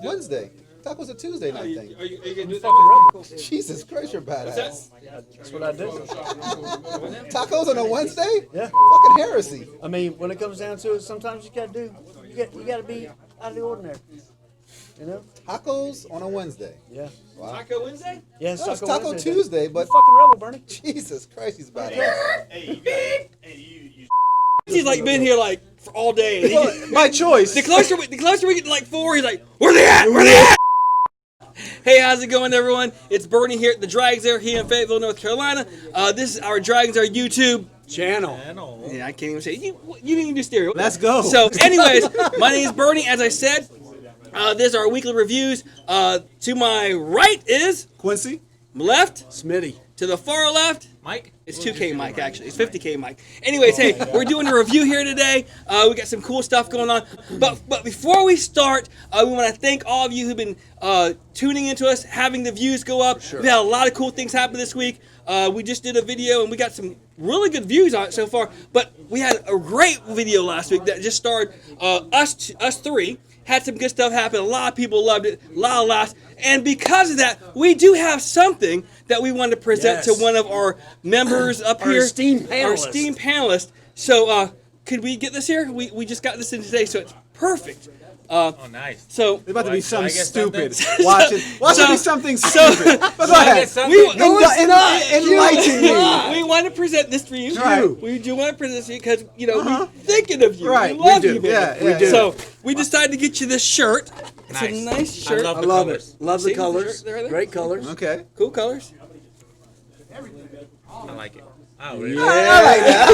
Wednesday. Tacos are Tuesday night thing. Are you gonna do Fucking rebel. Jesus Christ, you're badass. That's what I do. Tacos on a Wednesday? Yeah. Fucking heresy. I mean, when it comes down to it, sometimes you gotta do. You gotta be out of the ordinary. You know? Tacos on a Wednesday. Yeah. Wow. Taco Wednesday? Yeah. It's No, it's Taco Taco Wednesday, Tuesday, dude. but You fucking rebel, Bernie. Jesus Christ, he's badass. Hey, you He's like been here like for all day. And he My choice. the closer we get to like 4, he's like, where they at? Where they at? Hey, how's it going, everyone? It's Bernie here at the Drags Air here in Fayetteville, North Carolina. This is our Dragons, our YouTube Channel. Yeah, I can't even say it. You didn't even do stereo. Let's go. So, anyways, my name is Bernie. As I said, this is our weekly reviews. To my right is Quincy. left. Smitty. To the far left, Mike? it's 2K Mike, actually. It's 50K Mike. Anyways, hey, we're doing a review here today. We got some cool stuff going on. But before we start, we want to thank all of you who've been tuning into us, having the views go up. Sure. We had a lot of cool things happen this week. We just did a video, and we got some really good views on it so far. But we had a great video last week that just starred us three. Had some good stuff happen. A lot of people loved it. A lot of laughs. And because of that, we do have something that we want to present Yes. to one of our members up Our here. esteemed Our panelist. esteemed panelist. So, could we get this here? We just got this in today, so it's perfect. Oh, nice. So, It's about to be something I get stupid. something? Watch it. Watch it So- be something stupid. But go I ahead. get something? we, Enlighten me. we want to present this for you. Right. We do want to present this for you because, we're thinking of you. Right, We love we do. you, baby. Yeah, we do. So, we decided to get you this shirt. It's Nice. a nice shirt. I love I the love colors. it. Love See the colors. they're there? Great colors. Okay. Cool colors. I like it. Oh, really? I like that.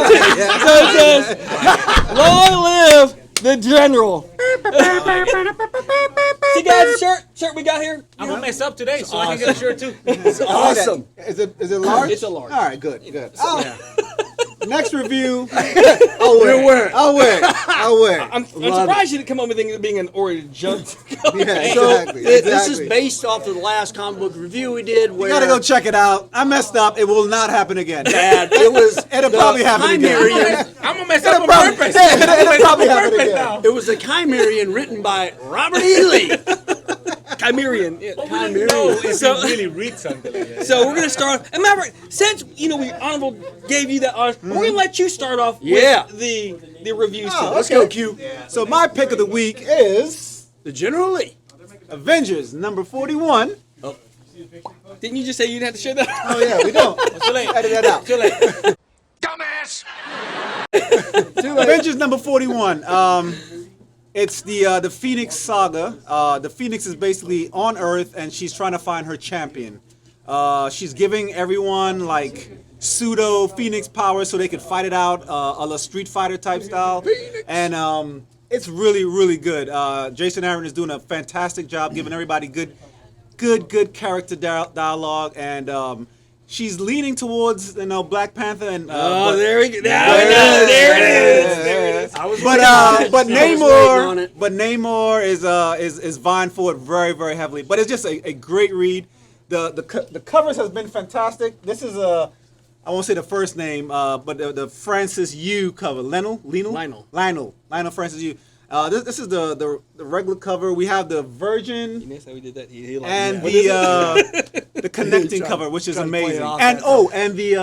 So it says, long live the general. See, guys, the shirt we got here. I'm gonna mess up today, so I can get a shirt too. It's I like awesome. that. Is it large? It's a large. All right, good. Yeah. Next review. I'll wear. You'll wear it. I'll wear. I'll wear. I'm Love surprised you didn't come up with it being an origin jump. Yeah, So exactly. this is exactly. based off of the last comic book review we did. Where You gotta go check it out. I messed up. It will not happen again. Bad. It was. It'll the probably happen again. Chimerian. I'm gonna mess up on probably- purpose. yeah, I'm gonna it'll mess up probably on happen purpose again. now. It was the Chimerian written by Robert E. Lee. Chimerian. Yeah. Chimerian. No, if So- you really read something like that. So we're gonna start. And remember, since we honorable gave you that honor, we're gonna let you start off Yeah. with the reviews. Oh, today. Let's go, Q. So my pick of the week is The General Lee. Avengers number 41. Didn't you just say you didn't have to share that? Oh yeah, we don't. Too late. Edit that out. Too late. Avengers number 41. It's the Phoenix saga. The Phoenix is basically on Earth, and she's trying to find her champion. She's giving everyone like pseudo Phoenix powers so they could fight it out, a la Street Fighter type style. And it's really, really good. Jason Aaron is doing a fantastic job giving everybody good character dialogue, and she's leaning towards Black Panther and. Oh, but- there we go. There it is. There it is. I was But waiting on Namor, it. but Namor is vying for it very, very heavily. But it's just a great read. The covers has been fantastic. This is I won't say the first name, but the Francis Yu cover. Lionel Francis Yu. This is the regular cover. We have the Virgin You notice how we did that? He liked and that. the connecting Trying- cover, which is trying to play it amazing. off And that and the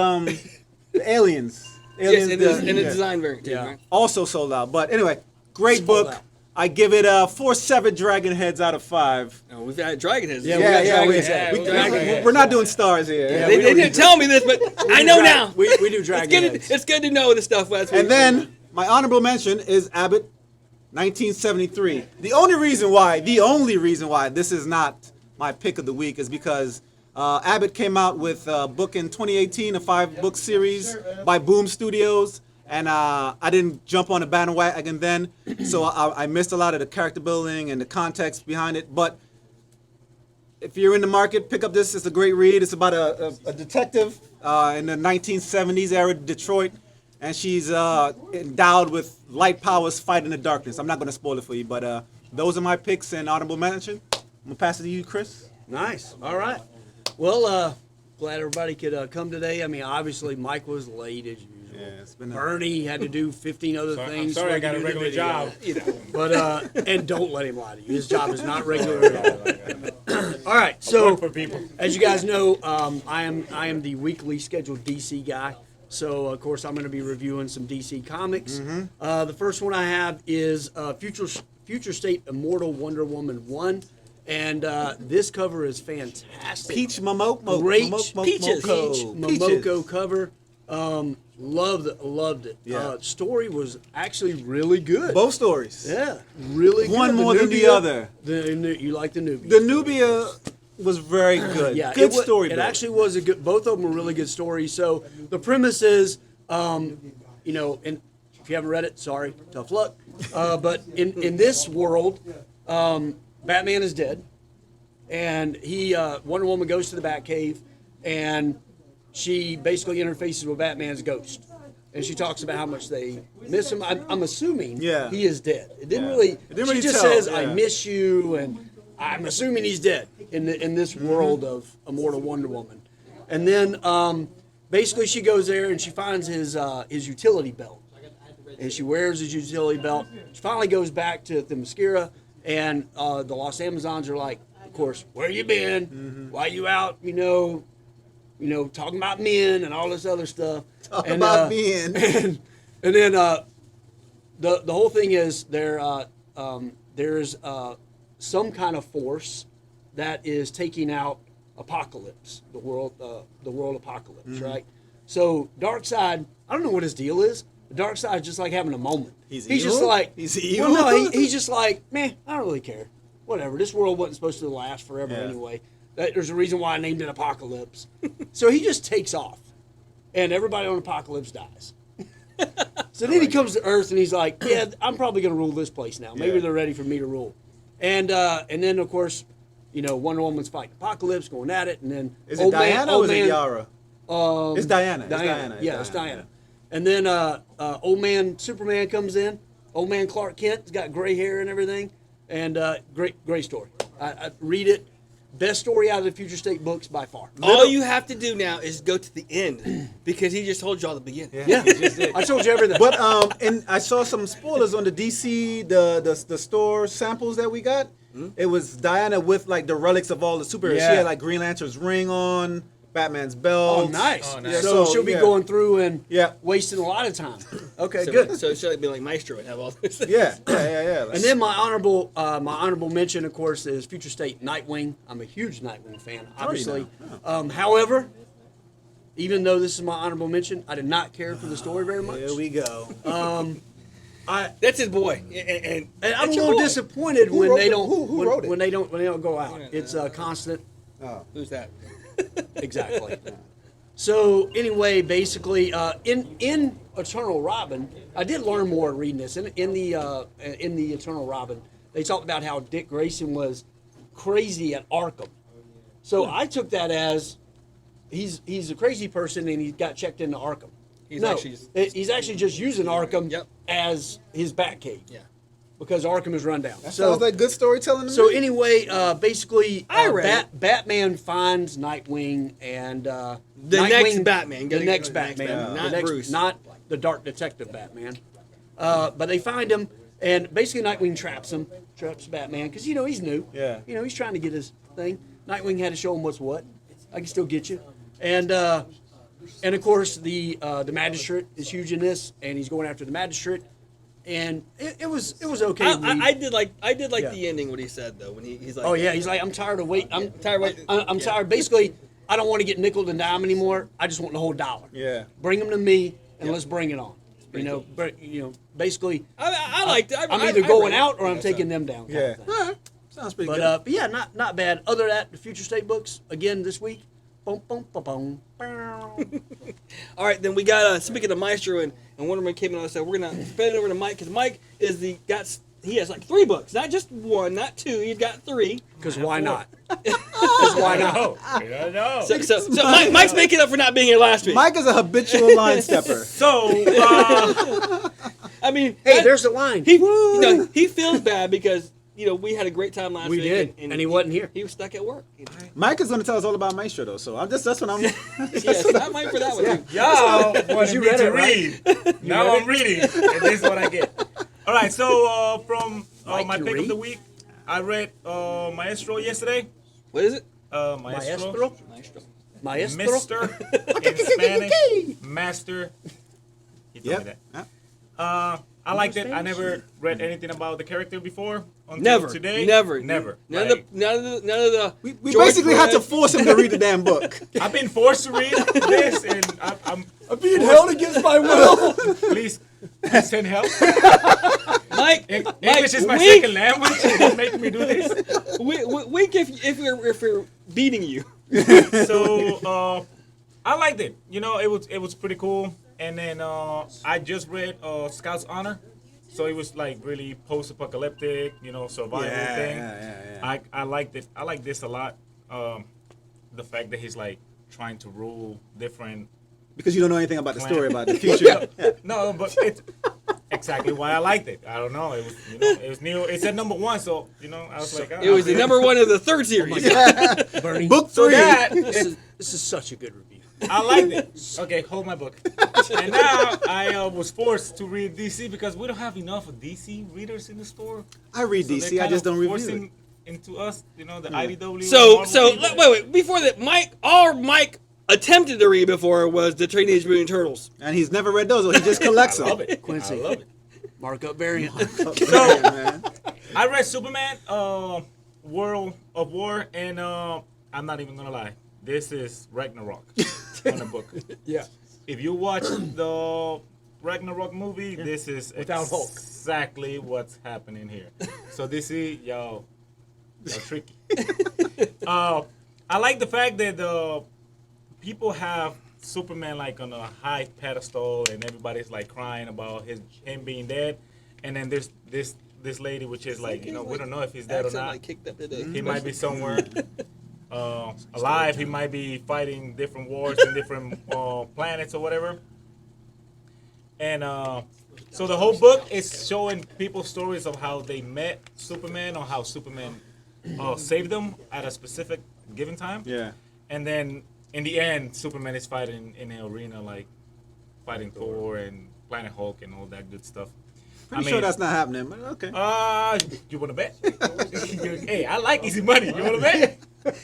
aliens. Yes, Aliens, and the yeah. design variant too, Yeah. right? Also sold out. But anyway, great Sold book. out. I give it 4 7 dragon heads out of 5. Oh, we've had Dragon Heads. Yeah, we got Dragon Heads. we, we got Dragon Heads. we're not doing stars here. Yeah, They we don't didn't tell me this, but I know now. We do Dragon Heads. It's good to know this stuff. And then my honorable mention is Abbott, 1973. The only reason why this is not my pick of the week is because Abbott came out with a book in 2018, a 5-book series by Boom Studios. And I didn't jump on the bandwagon then, so I missed a lot of the character building and the context behind it. But if you're in the market, pick up this. It's a great read. It's about a detective in the 1970s era Detroit, and she's endowed with light powers fighting the darkness. I'm not going to spoil it for you, but those are my picks and honorable mention. I'm going to pass it to you, Chris. Nice. All right. Well, glad everybody could come today. I mean, obviously Mike was late as usual. Yeah, it's been a, Bernie had to do 15 other I'm things. sorry, so I he got could a do the regular video. job. You know. But and don't let him lie to you. His job is not regular at all. All right, so Work for people. as you guys know, I am the weekly scheduled DC guy. So of course I'm going to be reviewing some DC comics. The first one I have is Future State Immortal Wonder Woman 1, and this cover is fantastic. Peach Momoko. Great Peaches. Momoko cover. Loved it. Yeah. Story was actually really good. Both stories. Yeah, really good. One more than the other. You like the Nubia. The Nubia was very good. Yeah, good it story. It build. actually was a good. Both of them were really good stories. So the premise is, you know, and if you haven't read it, sorry, tough luck. But in this world, Batman is dead, and Wonder Woman goes to the Batcave, and she basically interfaces with Batman's ghost, and she talks about how much they miss him. I'm assuming Yeah. he is dead. It didn't Yeah. really. It didn't she really just tell, says, yeah. "I miss you," and I'm assuming he's dead in this world of Immortal Wonder Woman. And then basically she goes there and she finds his utility belt, and she wears his utility belt. She finally goes back to Themyscira, and the Los Amazons are like, of course, where you been? Why you out? You know, talking about men and all this other stuff. Talk And, about being. and then the whole thing is there's some kind of force that is taking out Apocalypse, the world Apocalypse, right? So Darkseid, I don't know what his deal is. Darkseid's just like having a moment. He's just evil? like He's evil? Well, no, he's just like, man, I don't really care. Whatever. This world wasn't supposed to last forever Yeah. anyway. There's a reason why I named it Apocalypse. So he just takes off, and everybody on Apocalypse dies. So then he comes to Earth, and he's like, yeah, I'm probably going to rule this place now. Maybe Yeah. they're ready for me to rule. And then, of course, you know, Wonder Woman's fighting Apocalypse, going at it, and then Is it Diana or is it Yara? It's Diana. Diana. It's Yeah, it's Diana. And then old man Superman comes in. Old man Clark Kent has got gray hair and everything. And great story. I read it. Best story out of the Future State books by far. All you have to do now is go to the end because he just told you all the beginning. Yeah, I told you everything. But and I saw some spoilers on the DC the store samples that we got. It was Diana with like the relics of all the superheroes. Yeah. She had like Green Lantern's ring on, Batman's belt. Oh, nice. Oh, nice. So she'll be going through and Yeah. wasting a lot of time. Okay, So, good. So should it be like Maestro and have all this? Yeah. And then my honorable mention, of course, is Future State Nightwing. I'm a huge Nightwing fan, obviously. However, even though this is my honorable mention, I did not care for the story very much. Here we go. That's his boy. And I'm that's a your little boy. disappointed Who when wrote they it? don't Who wrote it? when they don't go out. It's Constant. Who's that? Exactly. So anyway, basically, in Eternal Robin, I did learn more reading this. In the Eternal Robin, they talked about how Dick Grayson was crazy at Arkham. So I took that as he's a crazy person and he got checked into Arkham. He's No, actually just- he's actually just using Arkham Yep. as his Batcave. Yeah. Because Arkham is run down. Sounds like good storytelling to So me. anyway, basically, I read it. Batman finds Nightwing and The Nightwing- next Batman. The Gotta next go to the next Batman, Batman, the not next- Bruce. not the Dark Detective Batman. But they find him, and basically Nightwing traps Batman because he's new. Yeah. He's trying to get his thing. Nightwing had to show him what's what. I can still get you, and of course the magistrate is huge in this, and he's going after the magistrate. And it was okay. to read. I did like Yeah. the ending what he said though when he's like, Oh yeah, he's like, I'm tired of waiting. I'm tired of waiting. I'm tired. Basically, I don't want to get nickel and dime anymore. I just want the whole dollar. Yeah. Bring them to me, and let's bring it on. Basically, I liked it. I'm either going read it. out or I'm taking them down. kind of Yeah. thing. All right. Sounds pretty good. But yeah, not bad. Other than that, the Future State books again this week. Boom, boom, boom, boom. All right, then we got speaking of Maestro and Wonder Woman came in and I said we're gonna spread it over to Mike because Mike is he has like 3 books, not just 1, not 2. He's got 3. Because why not? Because why not? No, I know. So Mike's making up for not being here last week. Mike is a habitual line stepper. So, I mean, Hey, there's the line. he feels bad because we had a great time last We week. did, and he wasn't here. He was stuck at work. Mike is going to tell us all about Maestro, though. So that's what I'm. Yes, I'm waiting for that one too. Y'all wanted you me read to it, right? read. Now I'm reading, and this is what I get. All right, so from Mike my can pick of read? the week, I read Maestro yesterday. What is it? Maestro. Maestro? Mister in Spanish. Master. He told me Yep. that. Yeah. I liked it. I never read anything about the character before until Never. today. Never. Never. None Like, of the. We George basically had to Perez- force him to read the damn book. I've been forced to read this, and I'm I'm being held against my will. please send help. Mike, English is my wink, second language. Don't make me do this. wink if we're beating you. So I liked it. It was pretty cool. And then I just read Scout's Honor, so it was like really post-apocalyptic, survival thing. I liked it. I like this a lot. The fact that he's like trying to rule different. Because you don't know anything about the Plan. story about the future. No, but it's exactly why I liked it. I don't know. It was it was new. It said number 1, so I was like, It was the number one of the third series. Bernie, Book So 3. that this is such a good review. I liked it. Okay, hold my book. And now I was forced to read DC because we don't have enough of DC readers in the store. I read So they're DC. I kind just of don't review forcing it. into us, the IDW. So Marvel people. wait. Before that, Mike attempted to read before was the Teenage Mutant Turtles. And he's never read those, or he just collects I them. love it. Quincy. I love it. Markup variant. So, man. I read Superman, World of War, and I'm not even gonna lie. This is Ragnarok on the book. Yeah. If you watch the Ragnarok movie, this is Without Hulk. exactly what's happening here. So this is y'all tricky. I like the fact that people have Superman like on a high pedestal, and everybody's like crying about him being dead, and then there's this lady which is like, we don't know if he's dead or not. Accidentally kicked up into He might be somewhere alive. He might be fighting different wars in different planets or whatever. And so the whole book is showing people's stories of how they met Superman, or how Superman saved them at a specific given time. Yeah. And then in the end, Superman is fighting in an arena, like fighting Thor and Planet Hulk and all that good stuff. Pretty sure that's not happening, but okay. You want to bet? Hey, I like easy money. You want to bet?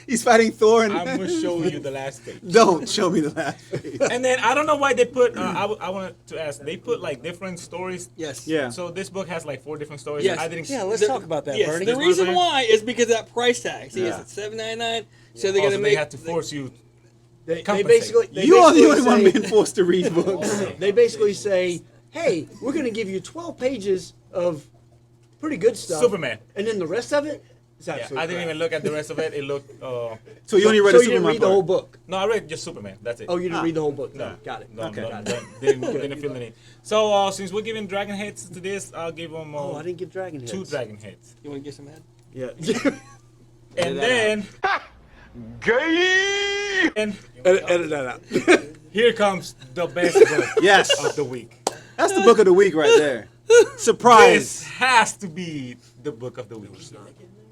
He's fighting Thor, and I'm gonna show you the last page. don't show me the last page. And then I don't know why they put. I wanted to ask. They put like different stories. Yes. Yeah. So this book has like 4 different stories. Yes. I didn't. Yeah, let's The- talk about that, Yes, Bernie. the This reason one, why is because of that price tag. See, Yeah. it's at $7.99. So they're Also, gonna they make. had to force you. They Compensate. basically You are the basically only one say- being forced to read books. They basically say, "Hey, we're going to give you 12 pages of pretty good stuff, Superman. and then the rest of it is Yeah, absolutely I didn't even look at the rest of it. It looked. So you only read so the you didn't Superman read the whole part. book. No, I read just Superman. That's it. Oh, you didn't read the whole book. No. Got it. No, Okay. no, Got no, it. didn't feel the need. So since we're giving dragon heads to this, I'll give them Oh, I didn't give Dragon Heads. 2 dragon heads. You want to get some head? Yeah. And that then. And edit that out. here comes the best book Yes. of the week. That's the book of the week right there. This Surprise. has to be the book of the week.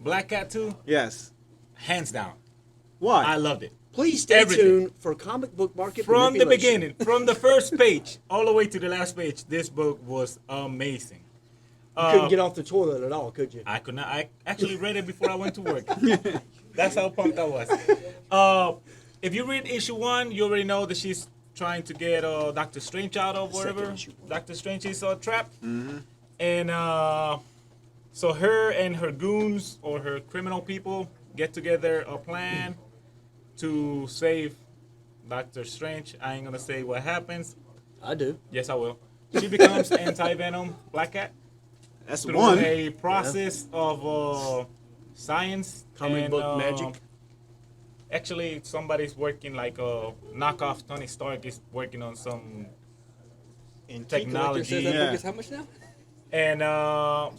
Black Cat 2, Yes. hands down. Why? I loved it. Please stay Everything. tuned for comic book market From the manipulation. beginning, from the first page all the way to the last page, this book was amazing. You couldn't get off the toilet at all, could you? I could not. I actually read it before I went to work. That's how pumped I was. If you read issue 1, you already know that she's trying to get Doctor Strange out of wherever. issue. Doctor Strange is trapped. And so her and her goons, or her criminal people, get together a plan to save Doctor Strange. I ain't gonna say what happens. I do. Yes, I will. She becomes anti-venom Black Cat That's through one. a process of science. Comic and, book magic. Actually, somebody's working like a knockoff. Tony Stark is working on some Collector technology. says that Yeah. book is how much now? And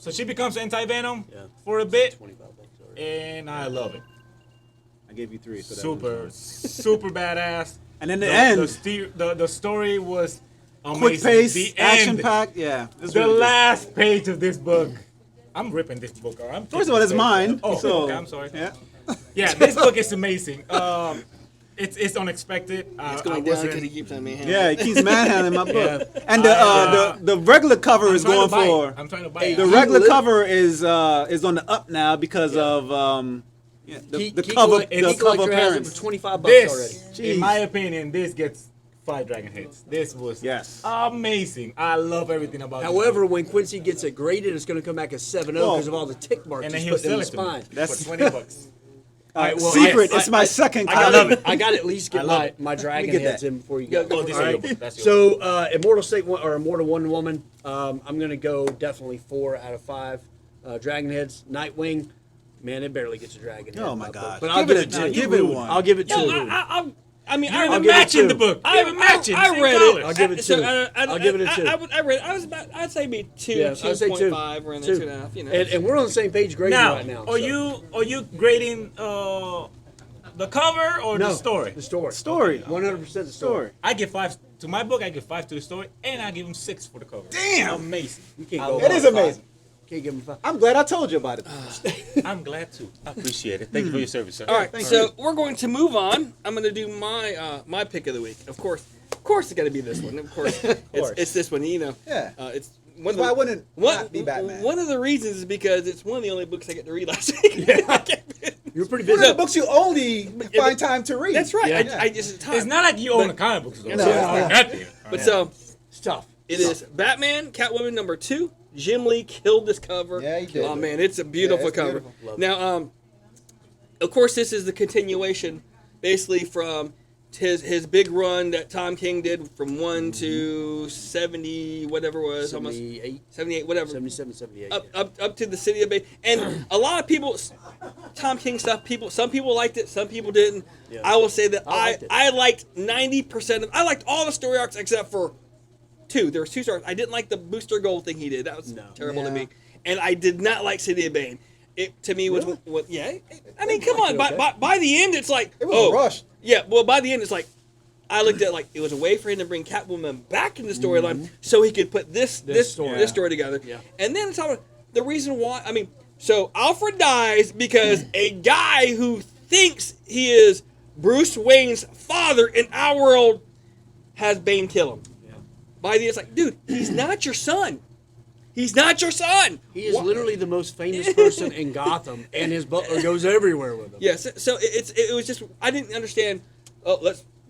so she becomes anti-venom Yeah. for a bit, 25 bucks already. and I love it. I gave you 3. So that Super, was super badass. And then the end. The story was amazing. quick pace, The action end, packed. Yeah. It's the really good. last page of this book I'm ripping this book. I'm First of all, it's mine. Oh, so, okay, I'm sorry. Yeah. Yeah, this book is amazing. It's unexpected. It's going down because he keeps on manhandling. Yeah, he keeps manhandling my book. Yeah. And the regular cover is going for. I'm trying to buy it. The regular cover is on the up now because of the cover Collector has it appearance. for $25 already. This, Jeez. in my opinion, this gets 5 dragon hits. This was Yes. amazing. I love everything about this However, book. when Quincy gets it graded, it's going to come back as 7.0 Well, because of all the tick marks and then he's he'll putting in sell the it to me spine. That's- for $20. Secret. I- It's my second I copy. love it. I got to at least I get love it. my dragon get heads that. in before you Go- go. go Oh, this for is it. your book. That's your book. So, Immortal State or Immortal Wonder Woman, I'm going to go definitely 4 out of 5. Dragon heads, Nightwing, man, it barely gets a dragon head. Oh in my book. God. But I'll Give give it it a 2. give it one. I'll give it 2. I mean, You're I the give it matching 2. the book. You're the matching. I same read colors. it. I'll give it 2. I'll give it a 2. I read. I was about. I'd say maybe 2, Yeah, I'd say 2. 2.5, or in there, 2.5. You know. And we're on the same page grading Now, right now. are so. you grading the cover or No, the story? The story. Story. 100% the story. Story. I give 5 to my book. I give 5 to the story, and I give him 6 for the cover. Damn. Amazing. You can't I go love It is above 5. amazing. Can't give him 5. I'm glad I told you about it. I'm glad to. I appreciate it. Thank you for your service, sir. All right, Thank so you. we're going to move on. I'm going to do my pick of the week. Of course, it's got to be this one. Of course, it's this one. You know, Yeah. it's one. Why wouldn't one, not be Batman? One of the reasons is because it's one of the only books I get to read last week. You were pretty One busy. of the books you only find time to read. That's right. Yeah. I just time. It's not like you own a comic book store. No, so it's it's not. like nothing. But so It's tough. it is Batman, Catwoman #2. Jim Lee killed this cover. Yeah, he did. Oh man, it's a beautiful Yeah, it's cover. beautiful. Love it. Now, of course, this is the continuation, basically from his big run that Tom King did from 1 to 70, whatever it was, almost 78, 78, whatever. 77, 78. Up to the City of Bay, and a lot of people, Tom King stuff. Some people liked it, some people didn't. Yeah. I will say that I liked it. I liked 90% of. I liked all the story arcs except for 2. There was 2 stories. I didn't like the Booster Gold thing he did. That was terrible to Yeah. me. And I did not like City of Bane. It to me was Really? yeah. I mean, come on. By the end, it's like It was rushed. Yeah. Well, by the end, it's like. I looked at it like it was a way for him to bring Catwoman back in the storyline so he could put this story together. Yeah. And then it's about the reason why. I mean, so Alfred dies because a guy who thinks he is Bruce Wayne's father in our world has Bane kill him. Yeah. By the end, it's like, dude, he's not your son. He's not your son. He is literally the most famous person in Gotham, and his butler goes everywhere with him. Yes. So it was just I didn't understand.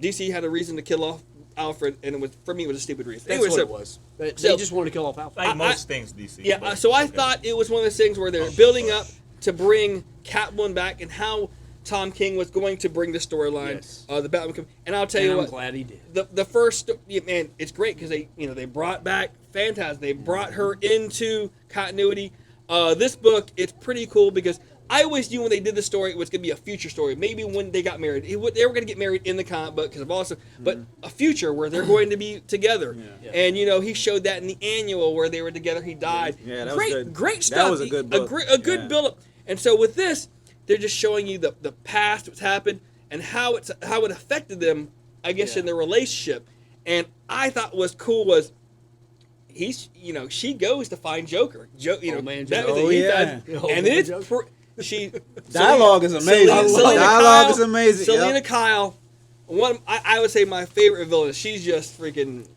DC had a reason to kill off Alfred, and it was for me it was a stupid reason. That's Anyway, what so- it was. They so- just wanted to kill off Alfred. Like most things, DC. Yeah, but so I okay. thought it was one of those things where they're building up to bring Catwoman back and how Tom King was going to bring the storyline, Yes. the Batman. And I'll tell and you I'm what, glad he did. the first man, it's great because they brought back Phantasm. They brought her into continuity. This book, it's pretty cool because I always knew when they did the story it was going to be a future story. Maybe when they got married, they were going to get married in the comic book because of also, but a future where they're going to be together. Yeah. And he showed that in the annual where they were together. He died. Yeah, that was great, good. great That stuff. was a good book. A good Yeah. build up. And so with this, they're just showing you the past, what's happened, and how it affected them, I guess, in their relationship. And I thought was cool was she goes to find Joker. Old man that Joker. was Oh, he yeah. finds- Old and man it's Joker. she Dialogue is amazing. Dialogue is amazing. Selena Yep. Kyle, I would say my favorite villain. She's just freaking.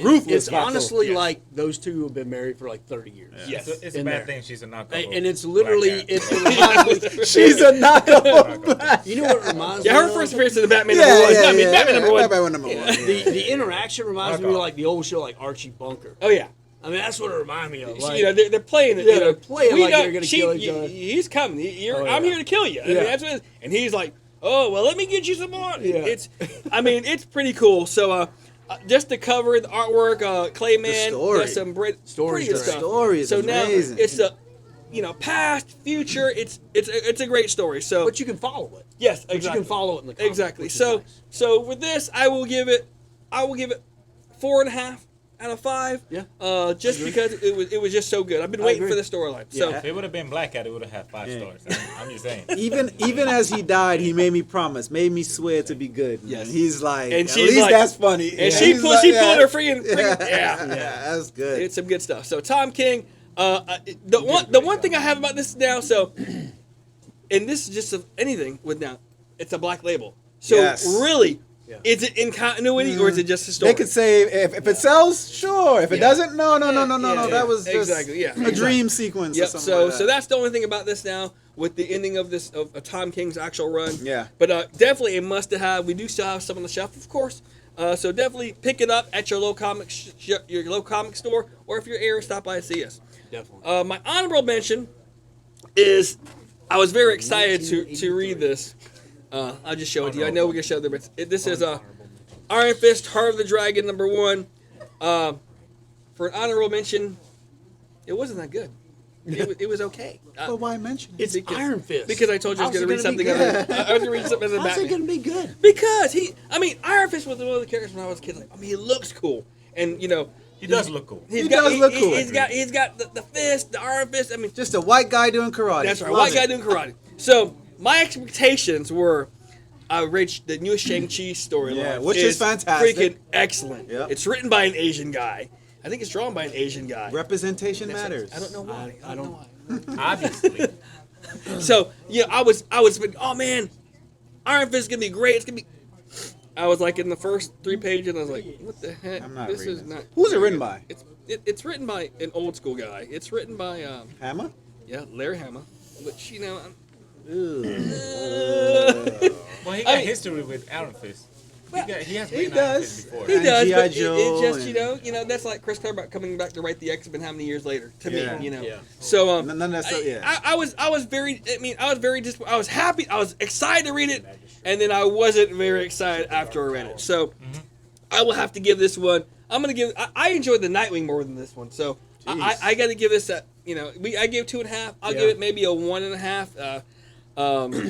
Ruthless It's Gotham. honestly Yes. like those two have been married for like 30 years. Yes. It's a in bad there. thing she's a knockoff. And it's literally, it reminds me, She's a knockoff. you know what it reminds Yeah, me her of? first appearance in the Batman Yeah, number one. yeah, I mean, yeah, Batman yeah. number one. Batman number one. The interaction reminds me of Knockoff. like the old show like Archie Bunker. Oh yeah. I mean, that's what it reminded me of. She- Like, they're playing it. Yeah, they're playing we like know- they're gonna kill each other. He's coming. Oh, I'm yeah. here to kill you. I mean, Yeah. that's what it is. And he's like, oh well, let me get you some more. Yeah. It's pretty cool. So just the cover, the artwork, Clayman, The story. does some Story's pretty great. stuff. Story is so amazing. now it's a past, future. It's a great story. So but you can follow it. yes, But exactly. you can follow it in the comic, Exactly. which is So nice. so with this, I will give it 4.5 out of 5. Yeah. Just because it was just so good. I've been I waiting agree. for the storyline. So If it would have been Black Cat, it would have had 5 Yeah. stars. I'm just saying. Even as he died, he made me promise, made me swear to be good. Man. Yes. He's like, And at she's least like- that's funny. and Yeah. she He's pulled like, her yeah. freaking yeah. Yeah, that's good. It's some good stuff. So Tom King, The one thing I have about this now, so, and this is just of anything with now, it's a black label. So Yes. really, Yeah. is it in continuity or is it just a story? They could say if it sells, sure. If it Yeah. doesn't, no. Yeah. That was just Exactly, yeah. a dream sequence. Yep. Or something So like that. so that's the only thing about this now with the ending of this of Tom King's actual run. Yeah. But definitely a must to have. We do still have some on the shelf, of course. So definitely pick it up at your local comic store, or if you're here, stop by and see us. Definitely. My honorable mention is I was very excited to read this. I'll just show it to you. I know we're gonna show them. This is Iron Fist, Heart of the Dragon #1. For an honorable mention, it wasn't that good. It was okay. But why mention it? It's Iron Fist. Because I told you I was How's going to it read gonna something. be good? I was going to read something as a How's it Batman. gonna be good? Because Iron Fist was one of the characters when I was a kid. Like, he looks cool, and He does look cool. He does look cool. He's got the fist, the Iron Fist. I mean, Just a white guy doing karate. that's right, Love white it. guy doing karate. So my expectations were, I read the newest Shang-Chi storyline. Yeah, which is fantastic. Freaking excellent. Yep. It's written by an Asian guy. I think it's drawn by an Asian guy. Representation matters. I don't know why. I don't know why. Obviously. So yeah, I was oh man, Iron Fist is gonna be great. It's gonna be. I was like in the first 3 pages, and I was like, what the heck? I'm not this reading is this. not. Who's it written by? It's written by an old school guy. It's written by Hammer? Larry Hama, which you know. Well, he I got mean- history with Iron Fist. He has He written Iron does. Fist before. He And does, G.I. but Joe it just and- you know that's like Chris Claremont coming back to write the X-Men how many years later to Yeah. me, you know. Yeah. So None of that stuff, yeah. I was very I was happy, I was excited to read it, and then I wasn't very excited after I read it. So I will have to give this one. I'm gonna give. I enjoyed the Nightwing more than this one, so I got to give this a. You know, I gave 2.5. I'll give it maybe a 1.5.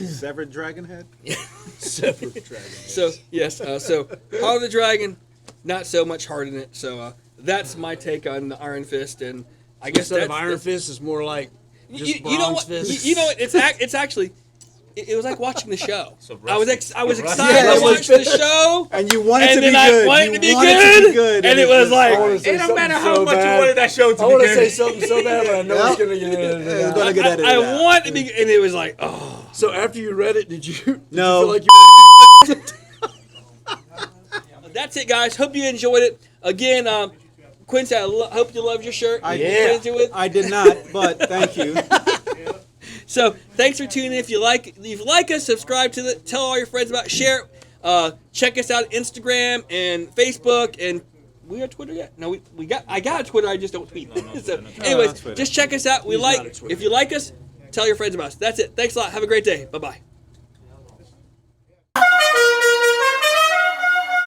Severed dragon head? Separate dragon. So yes, so Heart of the Dragon, not so much heart in it. So that's my take on the Iron Fist, and I guess Instead of that's, Iron Fist, it's more like just you know what? Fist. You know what? It's actually. It was like watching the show. So I was rusty. excited Yeah, to like- watch the show, And you wanted and to be then I good. wanted You to be wanted good, to be good. and it it's was just- like I wanna say It don't matter something how so much bad. you wanted that show to I be want to good. say something so bad, but I know it's gonna get it's edited gonna out. get edited I out. wanted to be, and it was like, oh. So after you read it, did you No. feel like you That's it, guys. Hope you enjoyed it. Again, Quincy, I hope you loved your shirt. I You did. went into it. I did not, but thank you. So thanks for tuning in. If you like us, subscribe to tell all your friends about it, share it. Check us out on Instagram and Facebook, and we are Twitter yet? No, I got a Twitter. I just don't tweet. So, not anyways, Twitter. just check us out. He's not a Twitter. If you like us, tell your friends about us. That's it. Thanks a lot. Have a great day. Bye bye.